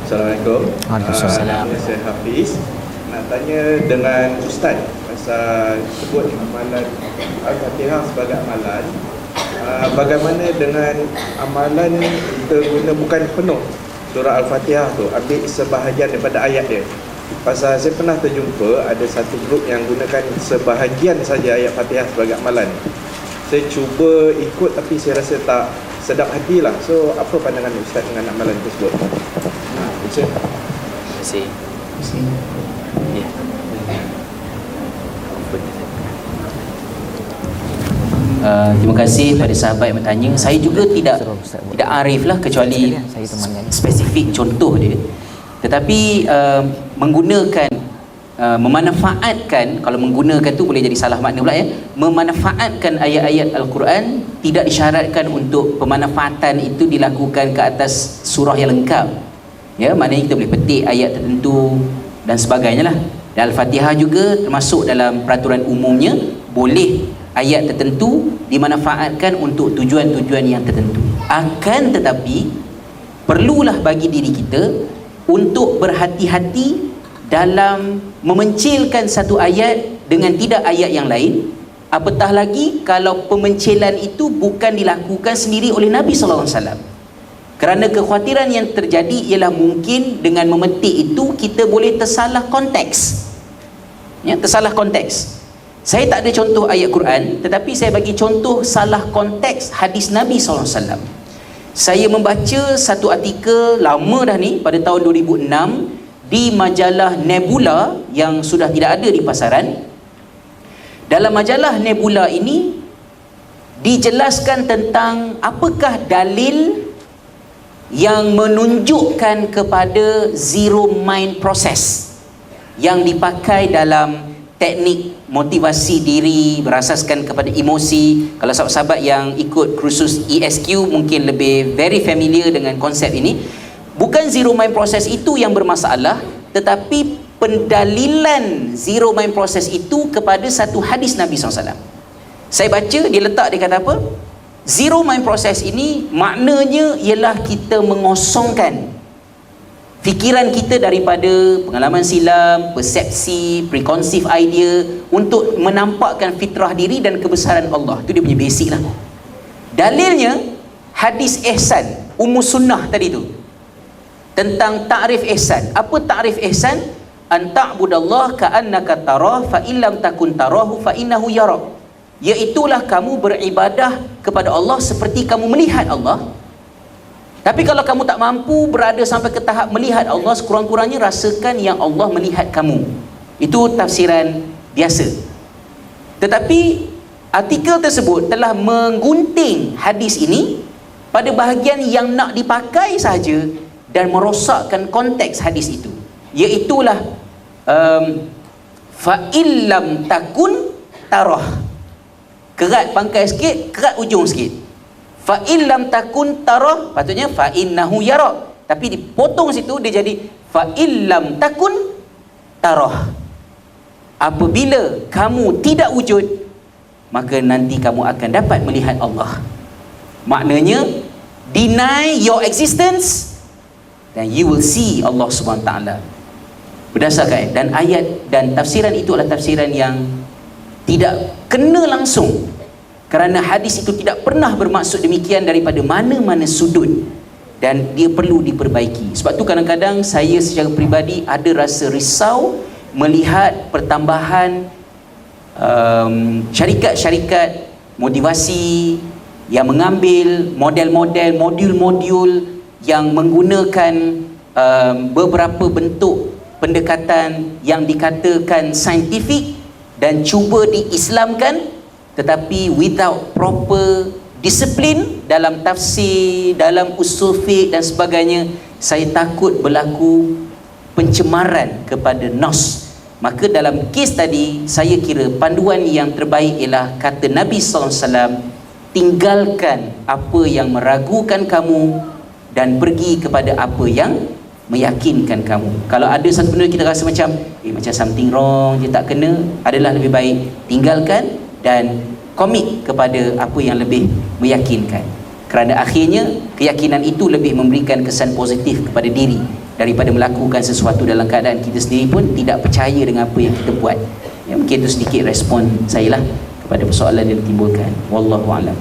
Assalamualaikum. Waalaikumsalam. Nama saya Hafiz. Nak tanya dengan Ustaz pasal sebut amalan Al-Fatihah sebagai amalan. Bagaimana dengan amalan kita guna bukan penuh surah Al-Fatihah tu, ambil sebahagian daripada ayat dia. Pasal saya pernah terjumpa ada satu grup yang gunakan sebahagian saja ayat Fatihah sebagai amalan. Saya cuba ikut tapi saya rasa tak sedap hati lah. So apa pandangan Ustaz dengan amalan tersebut? Terima kasih. Ya. Terima kasih pada sahabat yang bertanya. Saya juga tidak arif lah kecuali spesifik contoh dia. Tetapi menggunakan memanfaatkan, kalau menggunakan tu boleh jadi salah makna pula ya. Memanfaatkan ayat-ayat Al-Quran tidak disyaratkan untuk pemanfaatan itu dilakukan ke atas surah yang lengkap. Ya, maknanya kita boleh petik ayat tertentu dan sebagainya lah. Dan Al-Fatihah juga termasuk dalam peraturan umumnya, boleh ayat tertentu dimanfaatkan untuk tujuan-tujuan yang tertentu. Akan tetapi perlulah bagi diri kita untuk berhati-hati dalam memencilkan satu ayat dengan tidak ayat yang lain. Apatah lagi kalau pemencilan itu bukan dilakukan sendiri oleh Nabi SAW. Kerana kekhawatiran yang terjadi ialah mungkin dengan memetik itu kita boleh tersalah konteks. Ya, tersalah konteks. Saya tak ada contoh ayat Quran, tetapi saya bagi contoh salah konteks hadis Nabi SAW. Saya membaca satu artikel lama dah ni, pada tahun 2006 di majalah Nebula yang sudah tidak ada di pasaran. Dalam majalah Nebula ini dijelaskan tentang apakah dalil yang menunjukkan kepada zero mind process yang dipakai dalam teknik motivasi diri berasaskan kepada emosi. Kalau sahabat-sahabat yang ikut kursus ESQ mungkin lebih very familiar dengan konsep ini. Bukan zero mind process itu yang bermasalah, tetapi pendalilan zero mind process itu kepada satu hadis Nabi SAW. Saya baca, dia letak, dia kata apa? Zero mind process ini maknanya ialah kita mengosongkan fikiran kita daripada pengalaman silam, persepsi, preconceived idea untuk menampakkan fitrah diri dan kebesaran Allah. Itu dia punya basic lah. Dalilnya hadis ihsan, Sunnah tadi tu, tentang ta'rif ihsan. Apa ta'rif ihsan? An ta'budallah ka'annaka tarah fa illam takun tarahu fa innahu yarak. Iaitulah kamu beribadah kepada Allah seperti kamu melihat Allah. Tapi kalau kamu tak mampu berada sampai ke tahap melihat Allah, sekurang-kurangnya rasakan yang Allah melihat kamu. Itu tafsiran biasa. Tetapi artikel tersebut telah menggunting hadis ini pada bahagian yang nak dipakai sahaja dan merosakkan konteks hadis itu. Iaitulah fa illam takun tarah. Kerat pangkai sikit, kerat ujung sikit. Fa illam takun tarah, patutnya fa innahu yara. Tapi dipotong situ dia jadi fa illam takun tarah. Apabila kamu tidak wujud, maka nanti kamu akan dapat melihat Allah. Maknanya deny your existence, then you will see Allah Subhanahu Wa Taala. Berdasarkan dan ayat dan tafsiran itu adalah tafsiran yang tidak kena langsung, kerana hadis itu tidak pernah bermaksud demikian daripada mana-mana sudut, dan dia perlu diperbaiki. Sebab tu kadang-kadang saya secara peribadi ada rasa risau melihat pertambahan syarikat-syarikat motivasi yang mengambil model-model, modul-modul yang menggunakan beberapa bentuk pendekatan yang dikatakan saintifik dan cuba diislamkan, tetapi without proper disiplin dalam tafsir, dalam usul fiqh dan sebagainya. Saya takut berlaku pencemaran kepada nas. Maka dalam kes tadi, saya kira panduan yang terbaik ialah kata Nabi SAW, tinggalkan apa yang meragukan kamu dan pergi kepada apa yang meyakinkan kamu. Kalau ada satu benda kita rasa macam macam something wrong je, tak kena, adalah lebih baik tinggalkan dan komit kepada apa yang lebih meyakinkan. Kerana akhirnya keyakinan itu lebih memberikan kesan positif kepada diri daripada melakukan sesuatu dalam keadaan kita sendiri pun tidak percaya dengan apa yang kita buat. Ya, mungkin itu sedikit respon saya lah kepada persoalan yang ditimbulkan. Wallahu a'lam.